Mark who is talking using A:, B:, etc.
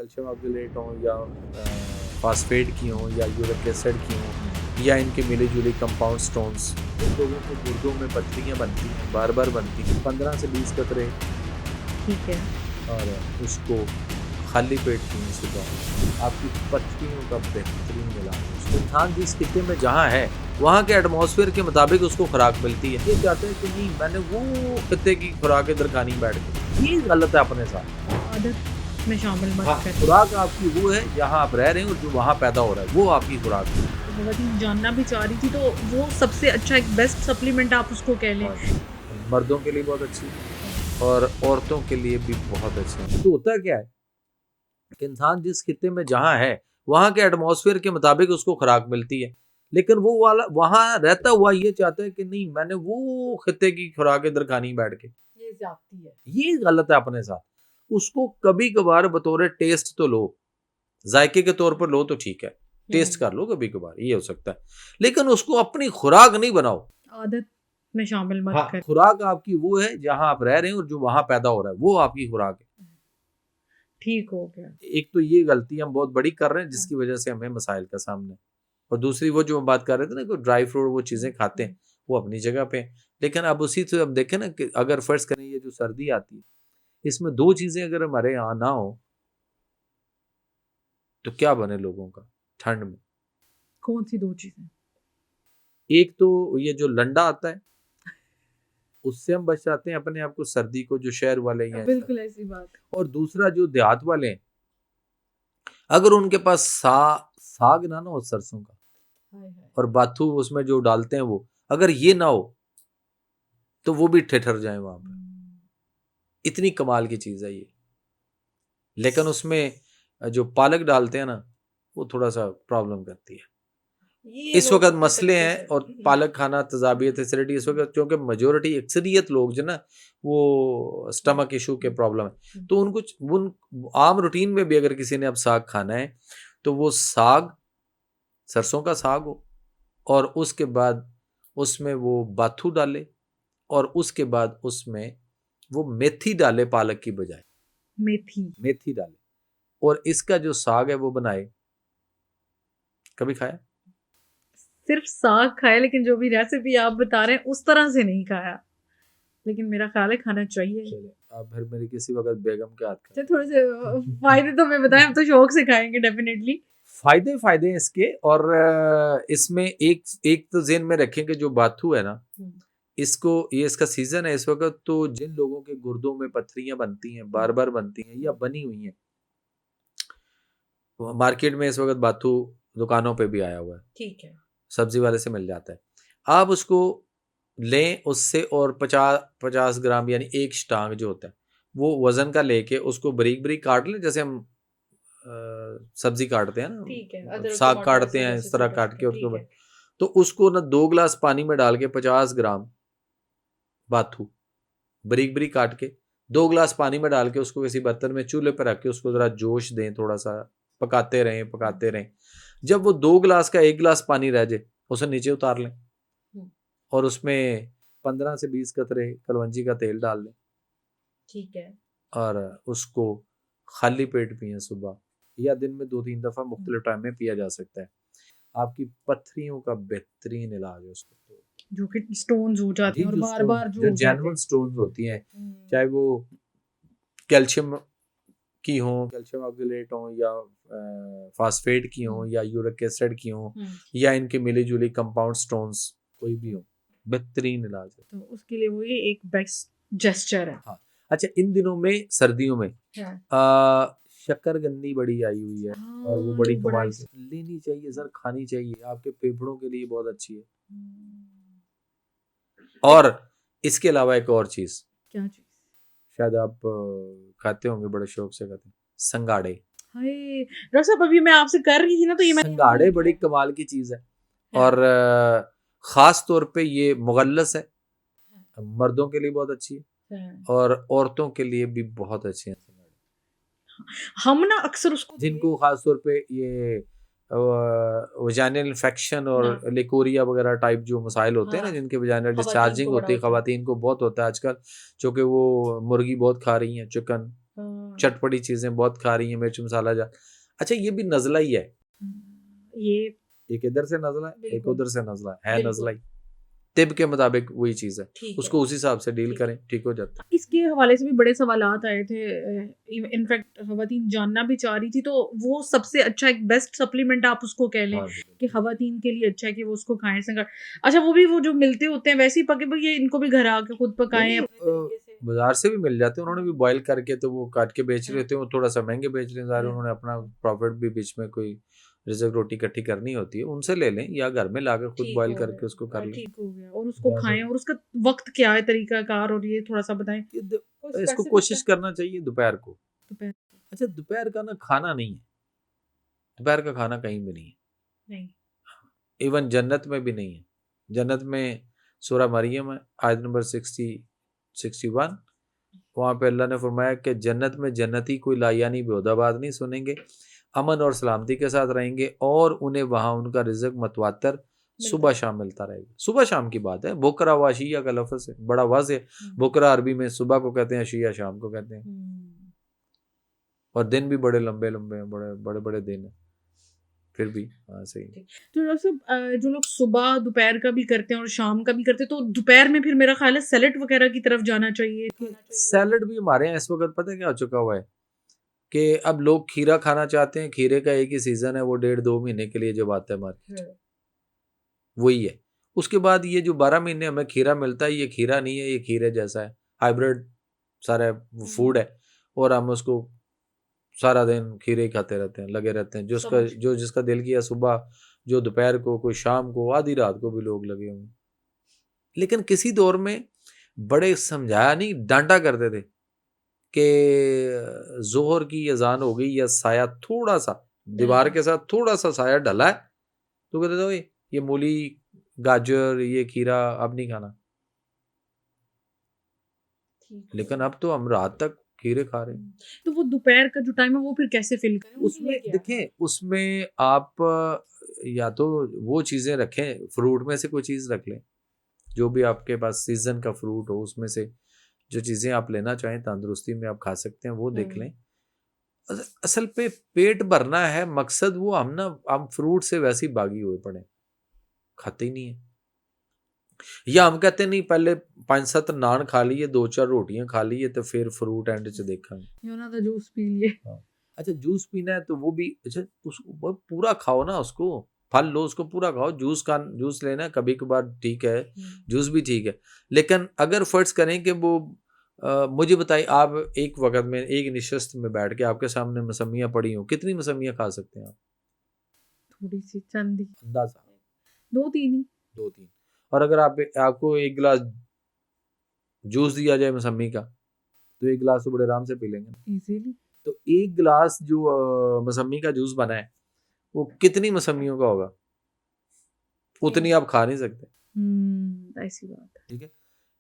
A: Calcium oxalate हों या phosphate की हों या यूरिक एसिड की हों या इनके मिले जुले कंपाउंड स्टोन्स, जिन लोगों के गुर्दों में पथरियाँ बनती हैं, बार बार बनती हैं, 15 से 20 कतरे
B: ठीक है।
A: और उसको खाली पेट पीने से आपकी पथरियों का बेहतरीन इलाज है। इंसान जिस खिते में जहाँ है वहाँ के एटमॉस्फेयर के मुताबिक उसको खुराक मिलती है। ये चाहते हैं कि नहीं मैंने वो खिते की खुराक इधर खानी बैठ के, ये गलत है अपने साथ।
B: आदत में शामिल मत करें।
A: खुराक आपकी वो है जहाँ आप रह रहे हैं और जो वहाँ पैदा हो रहा है वो आपकी खुराक है।
B: तो जानना भी चाह रही थी, तो वो सबसे अच्छा एक बेस्ट सप्लीमेंट आप उसको कह लें।
A: मर्दों के लिए बहुत अच्छी और औरतों के लिए भी बहुत अच्छी है। तो होता क्या है कि इंसान जिस खिते में जहाँ है वहाँ के एटमॉस्फेयर के मुताबिक उसको खुराक मिलती है, लेकिन वो वाला वहाँ रहता हुआ ये चाहता है कि नहीं मैंने वो खिते की खुराक इधर खानी बैठ के,
B: ये जाती है।
A: ये गलत है अपने साथ। उसको कभी कभार बतौर टेस्ट तो लो, जायके के तौर पर लो तो ठीक है, टेस्ट कर लो कभी कभार, ये हो सकता है, लेकिन उसको अपनी खुराक नहीं बनाओ।
B: आदत में शामिल मत करें।
A: खुराक आपकी वो है जहाँ आप रह रहे हैं और जो वहाँ पैदा हो रहा है वो आपकी खुराक है।
B: ठीक हो गया।
A: एक तो ये गलती हम बहुत बड़ी कर रहे हैं जिसकी वजह से हमें मसाइल का सामना है, और दूसरी वो जो हम बात कर रहे थे ना कि ड्राई फ्रूट वो चीज़ें खाते हैं वो अपनी जगह पे हैं, लेकिन अब उसी से अब देखें ना कि अगर फर्ज करें ये जो सर्दी आती है इसमें दो चीज़ें अगर हमारे यहाँ ना हो तो क्या बने लोगों का ठंड में।
B: कौन सी दो चीजें?
A: एक तो ये जो लंडा आता है उससे हम बच जाते हैं अपने आप को सर्दी को, जो शहर वाले हैं,
B: बिल्कुल ऐसी बात।
A: और दूसरा जो देहात वाले हैं अगर उनके पास साग ना हो सरसों का और बाथू उसमें जो डालते हैं वो अगर ये ना हो तो वो भी ठिठर जाए वहां पर। इतनी कमाल की चीज है ये, लेकिन उसमें जो पालक डालते हैं ना वो थोड़ा सा प्रॉब्लम करती है। इस वक्त मसले हैं और पालक खाना तजाबियत एसिडिटी इस वक्त, क्योंकि मेजोरिटी अक्सरियत लोग जो ना वो स्टमक इशू के प्रॉब्लम है, तो उनको उन आम रूटीन में भी अगर किसी ने अब साग खाना है तो वो साग सरसों का साग हो और उसके बाद उसमें वो बाथू डाले और उसके बाद उसमें वो मेथी डाले पालक की बजाय, मेथी डाले और इसका जो साग है वो बनाए। कभी खाया?
B: सिर्फ साग खाया, लेकिन जो भी रेसिपी आप बता रहे हैं उस तरह से नहीं खाया, लेकिन मेरा ख्याल है खाना चाहिए।
A: आप फिर मेरी किसी वक्त बेगम के हाथ का
B: थोड़े से फायदे तो मैं बताएं, हम तो शौक से खाएंगे डेफिनेटली।
A: फायदे हैं इसके, और इसमें एक एक तो जेन में रखें कि जो बाथू है ना इसको, ये इसका सीजन है इस वक्त, तो जिन लोगों के गुर्दों में पथरियां बनती हैं, बार बार बनती हैं या बनी हुई हैं, तो मार्केट में इस वक्त बाथू दुकानों पे भी आया हुआ है,
B: ठीक है,
A: सब्जी वाले से मिल जाता है। आप उसको लें उससे और 50 ग्राम यानी एक स्टांग जो होता है वो वजन का लेके उसको बारीक बारीक काट लें, जैसे हम सब्जी काटते हैं ना,
B: ठीक है,
A: साग काटते हैं इस तरह काट के उसको, तो उसको ना 2 गिलास पानी में डाल के 50 ग्राम बाथू बारीक बारीक काट के 2 गिलास पानी में डाल के उसको किसी बर्तन में चूल्हे पर रख के उसको जरा जोश दें, थोड़ा सा पकाते रहें। जब वो 2 गिलास का 1 गिलास पानी रह जाए उसे नीचे उतार लें और उसमें 15 से 20 कतरे कलवंजी का तेल डाल लें।
B: ठीक है,
A: और उसको खाली पेट पिए, सुबह या दिन में 2-3 दफा मुख्तलिफ टाइम में पिया जा सकता है। आपकी पथरियों का बेहतरीन इलाज है उसको,
B: जो कि स्टोन्स हो जाते हैं और बार बार जो
A: जेन्युइन स्टोन्स होती हैं, चाहे वो कैल्शियम की हो, कैल्शियम ऑक्सलेट हो या फास्फेट की हो या यूरिक एसिड की हो या इनके मिले जुले कंपाउंड स्टोन्स कोई भी हो, बेहतरीन इलाज है।
B: तो उसके लिए वो ये एक बेस्ट जेस्चर है।
A: हाँ, अच्छा इन दिनों में सर्दियों में शक्करकंदी बड़ी आई हुई है और वो बड़ी कमाल की, लेनी चाहिए सर, खानी चाहिए, आपके फेफड़ों के लिए बहुत अच्छी है। और इसके अलावा एक और चीज,
B: क्या चीज?
A: शायद आप खाते होंगे, बड़े शौक से खाते हैं, संगाड़े।
B: हाय डॉक्टर साहब, अभी मैं आपसे कर रही थी ना, तो ये
A: संगाड़े बड़ी कमाल की चीज है और खास तौर पे ये मुगल्लस है, मर्दों के लिए बहुत अच्छी है और औरतों के लिए भी बहुत अच्छी है।
B: हम ना अक्सर उसको,
A: जिनको खास तौर पे ये वजाइनल इन्फेक्शन और लिकोरिया वगैरह टाइप जो मसाइल होते हैं ना, जिनके वजाइनल डिस्चार्जिंग होती है, खवातीन को बहुत होता है आजकल, जो कि वो मुर्गी बहुत खा रही हैं, चिकन, चटपटी चीजें बहुत खा रही हैं, मिर्च मसाला जा। अच्छा ये भी नजला ही है,
B: ये
A: एक इधर से नजला है, एक
B: बिल्कुल।
A: उधर से नजला है
B: बिल्कुल।
A: नजला ही। तिब के मुताबिक वही चीज है,
B: ठीक
A: उसको उसी हिसाब से डील
B: ठीक
A: करें, ठीक हो जाता
B: इसके हवाले से भी बड़े सवालात आए थे। इनफैक्ट खवातीन जानना भी चाह रही थी, तो वो सबसे अच्छा एक बेस्ट सप्लीमेंट आप उसको कह
A: है।
B: लें
A: हाँ
B: कि खवातीन के लिए अच्छा है कि वो उसको खाएं संग। अच्छा वो भी वो जो मिलते होते हैं वैसे ही पके पके, इनको भी घर आके खुद पकाएं
A: नहीं,
B: अपने तरीके से।
A: बाजार से भी मिल जाते हैं, उन्होंने भी बॉईल करके तो वो काट के बेच रहे
B: हाँ।
A: होते हैं, वो थोड़ा सा महंगे बेच रहे हैं ज़ाहिर,
B: हाँ।
A: उन्होंने अपना प्रॉफिट भी बीच में कोई रिजर्व रोटी इकट्ठी करनी होती है, उनसे ले लें या घर में लाकर खुद
B: ठीक
A: बॉईल
B: हो
A: करके
B: गया।
A: उसको कर लें।
B: ठीक हो गया, और उसको
A: ज़्यादा
B: खाएं, और उसका वक्त क्या है, तरीकाकार, और ये थोड़ा सा बताएं।
A: ये
B: कोई
A: इसको
B: specific
A: कोशिश करना चाहिए दोपहर को।
B: दोपहर
A: अच्छा दोपहर का ना खाना नहीं है, दोपहर का खाना कहीं भी नहीं है,
B: नहीं।
A: इवन जन्नत में भी नहीं है। जन्नत में सूरह मरियम है आयत नंबर 61, वहाँ पे अल्लाह ने फरमाया कि जन्नत में जन्नती कोई लायानी बेहुदा बात नहीं सुनेंगे, अमन और सलामती के साथ रहेंगे, और उन्हें वहाँ उनका रिज़्क मतवातर सुबह शाम मिलता रहेगा। सुबह शाम की बात है, बुकरा वाशिया का लफ्ज़ है, बड़ा वाज़ है। बुकरा अरबी में सुबह को कहते हैं, अशिया शाम को कहते हैं, और दिन भी बड़े लंबे लंबे हैं, बड़े बड़े बड़े दिन हैं, फिर भी हाँ सही है।
B: तो डॉक्टर साहब, जो लोग सुबह दोपहर का भी करते हैं और शाम का भी करते हैं, तो दोपहर में फिर मेरा ख्याल है सैलेड वगैरह की तरफ जाना चाहिए।
A: सैलड भी हमारे यहाँ इस वक्त पता है क्या हो चुका हुआ है कि अब लोग खीरा खाना चाहते हैं, खीरे का एक ही सीजन है, वो 1.5-2 महीने के लिए जब आता है मार्केट, वही है। उसके बाद ये जो 12 महीने हमें खीरा मिलता है, ये खीरा नहीं है, ये खीरे जैसा है, हाइब्रिड सारा फूड है, और हम उसको सारा दिन खीरे ही खाते रहते हैं, लगे रहते हैं, जो जिसका दिल किया सुबह, जो दोपहर को, कोई शाम को, आधी रात को भी लोग लगे होंगे। लेकिन किसी दौर में बड़े समझाया नहीं, डांटा करते थे कि जोहर की अजान हो गई या साया थोड़ा सा दीवार के साथ थोड़ा सा साया ढला है, तो कहते थे "ओए, ये मूली, गाजर, ये खीरा अब नहीं खाना"। लेकिन अब तो हम रात तक खीरे खा रहे हैं।
B: तो वो दोपहर का जो टाइम है वो फिर कैसे फिल करें
A: उसमें देखें, उसमें आप या तो वो चीज़ें रखें, फ्रूट में से कोई चीज़ रख लें, जो भी आपके पास सीजन का फ्रूट हो, उसमें से जो चीज़ें आप लेना चाहें तंदुरुस्ती में आप खा सकते हैं, वो देख लें। असल पे पेट भरना है मकसद, वो हम फ्रूट से वैसे ही बागी हुए पड़े, खाते ही नहीं है। या हम कहते नहीं पहले 5-7 नान खा लिए, 2-4 रोटियां खा लिए, तो फिर फ्रूट एंड च देखेंगे।
B: योना दा जूस पी लिए।
A: हाँ। अच्छा जूस पीना है तो वो भी अच्छा, उसको वो पूरा खाओ ना, उसको फल लो, उसको पूरा खाओ। जूस लेना है कभी कभार ठीक है, जूस भी ठीक है, लेकिन अगर फर्ज करें कि वो मुझे बताइए, आप एक वक्त में एक निशस्त में बैठ के आपके सामने मौसमियाँ पड़ी हो, कितनी मौसमियाँ खा सकते हैं आप?
B: थोड़ी सी चंदी,
A: अंदाजा
B: 2-3 ही।
A: 2-3। और अगर आपको एक गिलास जूस दिया जाए मौसमी का, तो एक गिलास तो बड़े आराम से पी लेंगे।
B: इजीली।
A: तो एक गिलास जो मौसमी का जूस बना है, वो कितनी मौसमियों का होगा, उतनी आप खा नहीं सकते।
B: ऐसी बात है।
A: ठीक है।